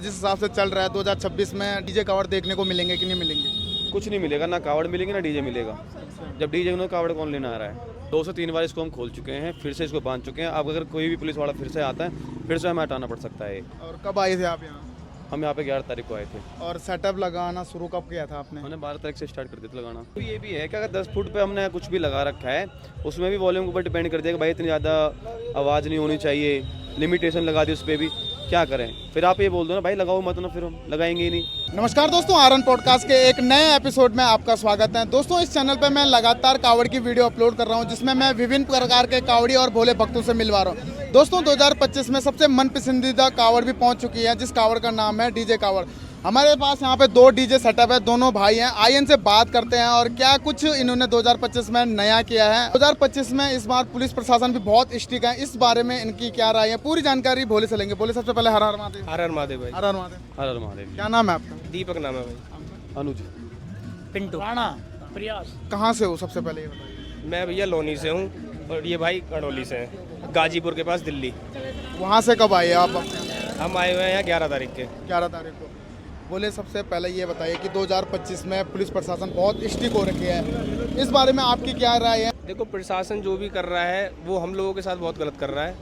जिस हिसाब से चल रहा है 2026 में डीजे कावड़ देखने को मिलेंगे कि नहीं मिलेंगे? कुछ नहीं मिलेगा, ना कावड़ मिलेंगे ना डीजे मिलेगा। जब डीजे उन्हें कावड़ कौन लेना आ रहा है? 2 से 3 बार इसको हम खोल चुके हैं, फिर से इसको बांध चुके हैं। अब अगर कोई भी पुलिस वाला फिर से आता है, फिर से हमें हटाना पड़ सकता है। और कब आए थे आप यहाँ? हम यहाँ पे 11 तारीख को आए थे। और सेटअप लगाना शुरू कब किया था आपने? हमने 12 तारीख से स्टार्ट कर दिया था लगाना। तो ये भी है कि अगर 10 फुट पे हमने कुछ भी लगा रखा है, उसमें भी वॉल्यूम के ऊपर डिपेंड कर दिया कि भाई इतनी ज़्यादा आवाज़ नहीं होनी चाहिए, लिमिटेशन लगा दी उस पर भी। क्या करें फिर? आप ये बोल दो ना भाई लगाओ मत, ना फिर हम लगाएंगे ही नहीं। नमस्कार दोस्तों, आरन पॉडकास्ट के एक नए एपिसोड में आपका स्वागत है। दोस्तों, इस चैनल पे मैं लगातार कावड़ की वीडियो अपलोड कर रहा हूं, जिसमें मैं विभिन्न प्रकार के कावड़ी और भोले भक्तों से मिलवा रहा हूं। दोस्तों, 2025 में सबसे मन पसंदीदा कावड़ भी पहुंच चुकी है, जिस कावड़ का नाम है डीजे कावड़। हमारे पास यहाँ पे 2 डीजे सेटअप है, दोनों भाई हैं। आइए इनसे बात करते हैं और क्या कुछ इन्होंने 2025 में नया किया है। 2025 में इस बार पुलिस प्रशासन भी बहुत स्ट्रिक्ट है, इस बारे में इनकी क्या राय है, पूरी जानकारी भोले से लेंगे। भोले, सबसे पहले हर हर महादेव। हर हर महादेव भाई। हर हर महादेव। हर हर महादेव। क्या नाम है आपका? दीपक नाम है भाई। अनुज। पिंटू। राणा प्रयास। कहाँ से हो सबसे पहले ये बताइए? मैं भैया लोनी से हूँ और ये भाई कड़ोली से हैं, गाजीपुर के पास दिल्ली। वहाँ से कब आए आप? हम आए हुए हैं यहाँ 11 तारीख के। 11 तारीख को। बोले, सबसे पहले ये बताइए कि 2025 में पुलिस प्रशासन बहुत स्ट्रिक्ट हो रखी है, इस बारे में आपकी क्या राय है? देखो, प्रशासन जो भी कर रहा है वो हम लोगों के साथ बहुत गलत कर रहा है।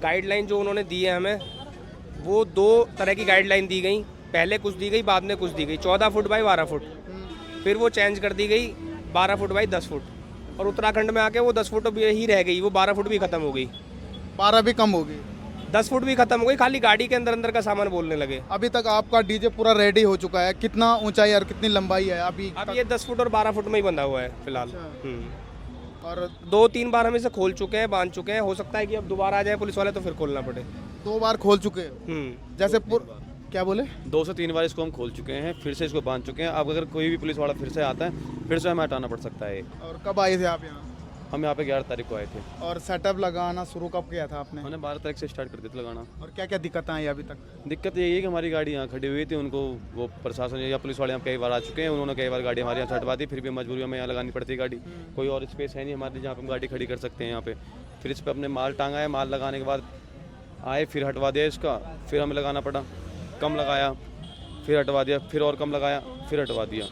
गाइडलाइन जो उन्होंने दी है हमें, वो 2 तरह की गाइडलाइन दी गई। पहले कुछ दी गई, बाद में कुछ दी गई। 14 फुट बाई 12 फुट, फिर वो चेंज कर दी गई 12 फुट बाई 10 फुट। और उत्तराखंड में आके वो 10 फुट भी ही रह गई, वो 12 फुट भी खत्म हो गई। 12 भी कम होगी, 10 फुट भी खत्म हो गई, खाली गाड़ी के अंदर अंदर का सामान बोलने लगे। अभी तक आपका डीजे पूरा रेडी हो चुका है? कितना ऊंचाई और कितनी लंबाई है अभी अब ये 10 फुट और 12 फुट में ही बंधा हुआ है फिलहाल। और 2-3 बार हम इसे खोल चुके हैं, बांध चुके हैं। हो सकता है कि अब दोबारा आ जाए पुलिस वाले तो फिर खोलना पड़े। 2 बार खोल चुके हैं? जैसे क्या बोले? 2 से 3 बार इसको हम खोल चुके हैं, फिर से इसको बांध चुके हैं। अब अगर कोई भी पुलिस वाला फिर से आता है, फिर से हमें हटाना पड़ सकता है। और कब आए थे आप यहाँ? हम यहाँ पे 11 तारीख को आए थे। और सेटअप लगाना शुरू कब किया था आपने? हमने 12 तारीख से स्टार्ट कर दिया था लगाना। और क्या क्या दिक्कतें आई अभी तक? दिक्कत यही है कि हमारी गाड़ी यहाँ खड़ी हुई थी, उनको वो प्रशासन या पुलिस वाले यहाँ कई बार आ चुके हैं, उन्होंने कई बार गाड़ी हमारे यहाँ से हटवा दी, फिर भी मजबूरी में यहाँ लगानी पड़ती है गाड़ी। कोई और स्पेस है नहीं हमारे जहाँ पे हम गाड़ी खड़ी कर सकते हैं यहाँ पे। फिर इस पर अपने माल टांगा है, माल लगाने के बाद आए, फिर हटवा दिया इसका, फिर हमें लगाना पड़ा। कम लगाया, फिर हटवा दिया, फिर और कम लगाया, फिर हटवा दिया।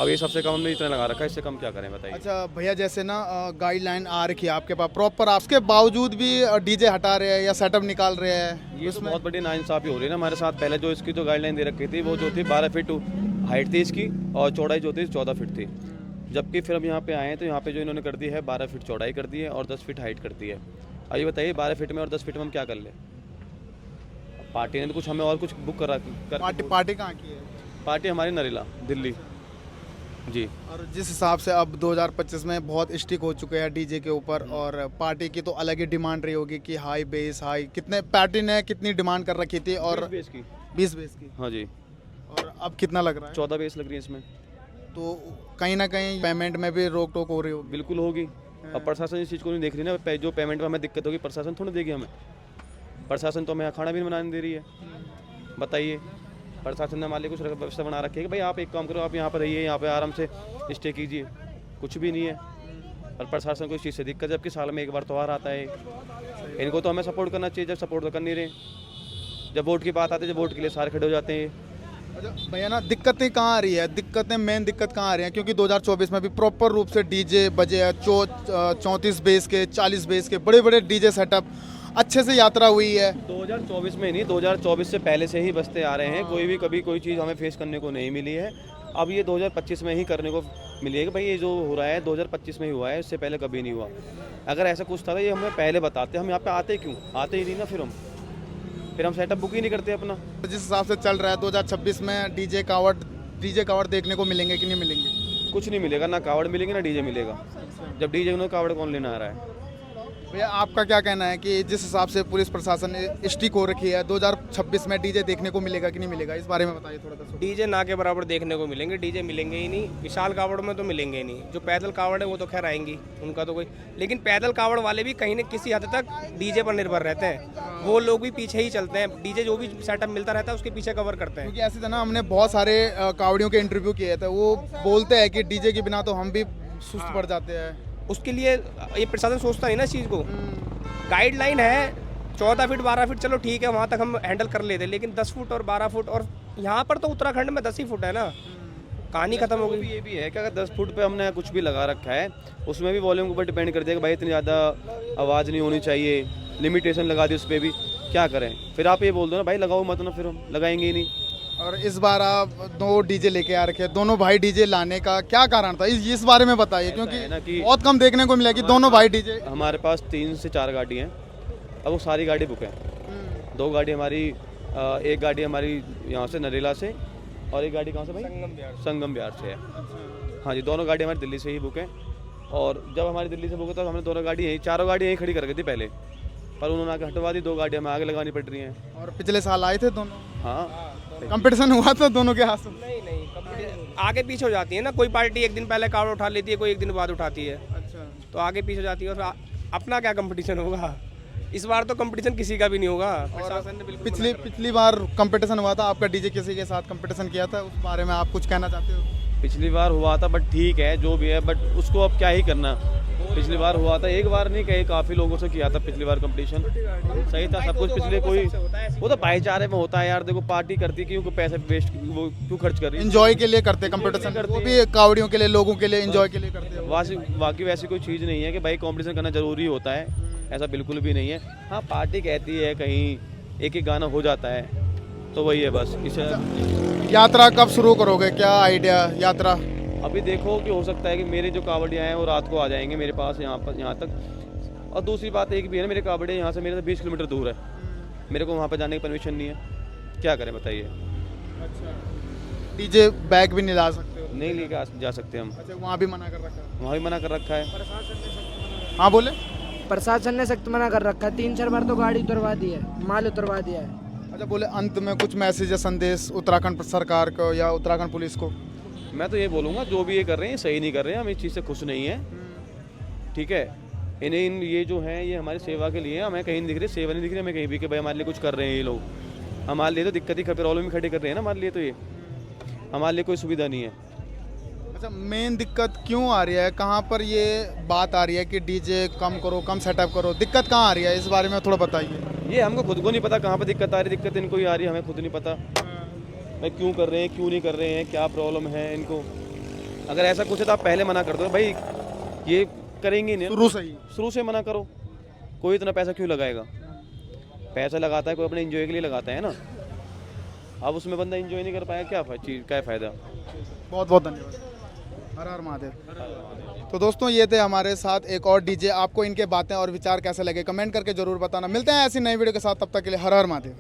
अब ये सबसे कम हमने इतना लगा रखा है, इससे कम क्या करें बताइए। अच्छा भैया, जैसे ना गाइडलाइन आ रखी है आपके पास प्रॉपर, आपके बावजूद भी डीजे हटा रहे हैं या सेटअप निकाल रहे हैं? ये तो बहुत बड़ी नाइंसाफी हो रही है ना हमारे साथ। पहले जो इसकी जो गाइडलाइन दे रखी थी, वो जो थी 12 फीट हाइट थी इसकी, और चौड़ाई जो थी 14 फीट थी। जबकि फिर हम यहाँ पे आए हैं तो यहाँ पे जो इन्होंने कर दी है 12 फीट चौड़ाई कर दी है और 10 फीट हाइट कर दी है। अब ये बताइए 12 फीट में और 10 फीट में हम क्या कर ले? पार्टी ने तो कुछ हमें और कुछ बुक करा पार्टी कहाँ की है? पार्टी हमारी नरेला दिल्ली जी। और जिस हिसाब से अब 2025 में बहुत स्टिक हो चुके हैं डीजे के ऊपर, और पार्टी की तो अलग ही डिमांड रही होगी कि हाई बेस हाई, कितने पार्टी ने कितनी डिमांड कर रखी थी? और 20 बेस की। हाँ जी। और अब कितना लग रहा है? 14 बेस लग रही है इसमें। तो कहीं ना कहीं पेमेंट में भी रोक टोक हो रही होगी? बिल्कुल होगी। अब प्रशासन इस चीज़ को नहीं देख रही ना, जो पेमेंट में हमें दिक्कत होगी प्रशासन थोड़ी देगी हमें। प्रशासन तो हमें खाना भी नहीं बनाने दे रही है। बताइए, प्रशासन ने हमारे लिए कुछ व्यवस्था बना रखी है कि भाई आप एक काम करो, आप यहाँ पर रहिए, यहाँ पे आराम से स्टे कीजिए, कुछ भी नहीं है। और प्रशासन को इस चीज़ से दिक्कत, जबकि साल में एक बार त्यौहार आता है। इनको तो हमें सपोर्ट करना चाहिए, जब सपोर्ट तो कर नहीं रहे। जब वोट की बात आती है, जब वोट के लिए सारे खड़े हो जाते हैं। अच्छा भैया, ना दिक्कतें कहाँ आ रही है? दिक्कतें मेन दिक्कत कहाँ आ रही है? क्योंकि 2024 में भी प्रॉपर रूप से डीजे बजे है, 34 बेस के, 40 बेस के बड़े बड़े डीजे सेटअप, अच्छे से यात्रा हुई है। 2024 में नहीं, 2024 से पहले से ही बसते आ रहे हैं। कोई भी कभी कोई चीज़ हमें फेस करने को नहीं मिली है। अब ये 2025 में ही करने को मिली है कि भाई ये जो हो रहा है 2025 में ही हुआ है, इससे पहले कभी नहीं हुआ। अगर ऐसा कुछ था तो ये हमें पहले बताते, हम यहाँ पे आते क्यों? आते ही नहीं ना, फिर हम सेटअप बुक ही नहीं करते अपना। जिस हिसाब से चल रहा है 2026 में डीजे कावड़ देखने को मिलेंगे कि नहीं मिलेंगे? कुछ नहीं मिलेगा, ना कावड़ मिलेंगे ना डीजे मिलेगा। जब डीजे उन्हें कावड़ कौन लेना आ रहा है? भैया, आपका क्या कहना है कि जिस हिसाब से पुलिस प्रशासन ने स्टिक हो रखी है, 2026 में डीजे देखने को मिलेगा कि नहीं मिलेगा, इस बारे में बताइए थोड़ा सा। डीजे ना के बराबर देखने को मिलेंगे, डीजे मिलेंगे ही नहीं। विशाल कावड़ में तो मिलेंगे ही नहीं। जो पैदल कावड़ है वो तो खैर आएंगी, उनका तो कोई। लेकिन पैदल कावड़ वाले भी कहीं न किसी हद तक डीजे पर निर्भर रहते हैं। वो लोग भी पीछे ही चलते हैं, डीजे जो भी सेटअप मिलता रहता है उसके पीछे कवर करते हैं। क्योंकि ऐसे था ना, हमने बहुत सारे कावड़ियों के इंटरव्यू किए थे, वो बोलते हैं कि डीजे के बिना तो हम भी सुस्त पड़ जाते हैं। उसके लिए ये प्रशासन सोचता नहीं ना इस चीज़ को। गाइडलाइन है 14 फीट 12 फीट चलो ठीक है, वहाँ तक हम हैंडल कर लेते, लेकिन 10 फुट और 12 फुट, और यहाँ पर तो उत्तराखंड में 10 ही फुट है ना, कहानी खत्म हो गई। ये भी है कि अगर 10 फुट पे हमने कुछ भी लगा रखा है, उसमें भी वॉल्यूम के ऊपर डिपेंड कर दिया कि भाई इतनी ज़्यादा आवाज़ नहीं होनी चाहिए, लिमिटेशन लगा दी उस पर भी, क्या करें फिर। आप ये बोल दो ना भाई लगाओ मत ना, फिर हम लगाएंगे ही नहीं। और इस बार आप 2 डीजे लेके आ रखे हैं, दोनों भाई डीजे लाने का क्या कारण था, इस बारे में बताइए, क्योंकि है ना कि बहुत कम देखने को मिला कि दोनों भाई डीजे। हमारे पास 3 से 4 गाड़ी हैं, अब वो सारी गाड़ी बुक है। 2 गाड़ी हमारी, एक गाड़ी हमारी यहाँ से नरेला से, और एक गाड़ी कहाँ से भाई, संगम बिहार से है। हाँ जी, दोनों गाड़ी हमारी दिल्ली से ही बुक है। और जब हमारी दिल्ली से बुक है तो हमने दोनों गाड़ी यहीं, चारों गाड़ी यहीं खड़ी कर गई थी पहले, पर उन्होंने आके हटवा दी, 2 गाड़ी हमें आगे लगानी पड़ रही हैं। और पिछले साल आए थे दोनों, हाँ कंपटीशन हुआ था दोनों के हाथ में। नहीं, आगे पीछे हो जाती है ना, कोई पार्टी एक दिन पहले कावड़ उठा लेती है, कोई एक दिन बाद उठाती है, अच्छा, तो आगे पीछे हो जाती है। और अपना क्या कंपटीशन होगा, इस बार तो कंपटीशन किसी का भी नहीं होगा। प्रशासन ने बिल्कुल पिछली बार कंपटीशन हुआ था, आपका डीजे किसी के साथ कंपटीशन किया था, उस बारे में आप कुछ कहना चाहते हो? पिछली बार हुआ था, बट ठीक है जो भी है, बट उसको अब क्या ही करना। पिछली बार हुआ था, एक बार नहीं कहीं काफ़ी लोगों से किया था पिछली बार कंपटीशन, सही था सब कुछ। पिछले कोई वो तो भाईचारे में होता है यार, देखो पार्टी करती है, क्यों पैसे वेस्ट वो क्यों खर्च कर रही है, एंजॉय के लिए करते कंपटीशन, वो भी कावड़ियों के लिए, लोगों के लिए एंजॉय के लिए करते हैं। बाकी वैसी कोई चीज़ नहीं है कि भाई कंपटीशन करना ज़रूरी होता है, ऐसा बिल्कुल भी नहीं है। हाँ पार्टी कहती है कहीं एक गाना हो जाता है, तो वही है बस। इसे यात्रा कब शुरू करोगे, क्या आइडिया यात्रा? अभी देखो कि हो सकता है कि मेरे जो कावड़िया हैं वो रात को आ जाएंगे मेरे पास यहाँ तक। और दूसरी बात एक भी है ना, मेरे कावड़िया यहाँ से मेरे से 20 किलोमीटर दूर है, मेरे को वहाँ पर जाने की परमिशन नहीं है, क्या करें बताइए। अच्छा, डीजे बैग भी नहीं ला सकते हो? नहीं लेके जा सकते हम, अच्छा, वहाँ भी मना कर रखा है? वहाँ भी मना कर रखा है। हाँ बोले। प्रशासन ने सख्त मना कर रखा है, 3-4 बार तो गाड़ी उतरवा दी है, माल उतरवा दिया है। अच्छा, बोले अंत में कुछ मैसेज या संदेश उत्तराखंड सरकार को या उत्तराखंड पुलिस को? मैं तो ये बोलूँगा जो भी ये कर रहे हैं सही नहीं कर रहे हैं, हम इस चीज़ से खुश नहीं है, ठीक है। इन्हें ये जो है ये हमारी सेवा के लिए, हमें कहीं नहीं दिख रही सेवा, नहीं दिख रही हमें कहीं भी कि भाई हमारे लिए कुछ कर रहे हैं ये लोग। हमारे लिए तो दिक्कत ही प्रॉब्लम ही खड़ी कर रहे हैं ना हमारे लिए, तो ये हमारे लिए कोई सुविधा नहीं है। अच्छा, मेन दिक्कत क्यों आ रही है, कहाँ पर ये बात आ रही है कि डीजे कम करो, कम सेटअप करो, दिक्कत कहाँ आ रही है, इस बारे में थोड़ा बताइए। ये हमको खुद को नहीं पता कहाँ पर दिक्कत आ रही है, दिक्कत इनको ही आ रही है, हमें खुद नहीं पता भाई क्यों कर रहे हैं क्यों नहीं कर रहे हैं, क्या प्रॉब्लम है इनको। अगर ऐसा कुछ है तो आप पहले मना कर दो भाई, ये करेंगे नहीं, शुरू से मना करो। कोई इतना पैसा क्यों लगाएगा, पैसा लगाता है कोई अपने एंजॉय के लिए लगाता है ना, अब उसमें बंदा एंजॉय नहीं कर पाया, क्या चीज़ क्या फ़ायदा। बहुत बहुत धन्यवाद, हर हर महादेव। तो दोस्तों ये थे हमारे साथ एक और डीजे, आपको इनके बातें और विचार कैसे लगे कमेंट करके जरूर बताना। मिलते हैं ऐसी नई वीडियो के साथ, तब तक के लिए हर हर महादेव।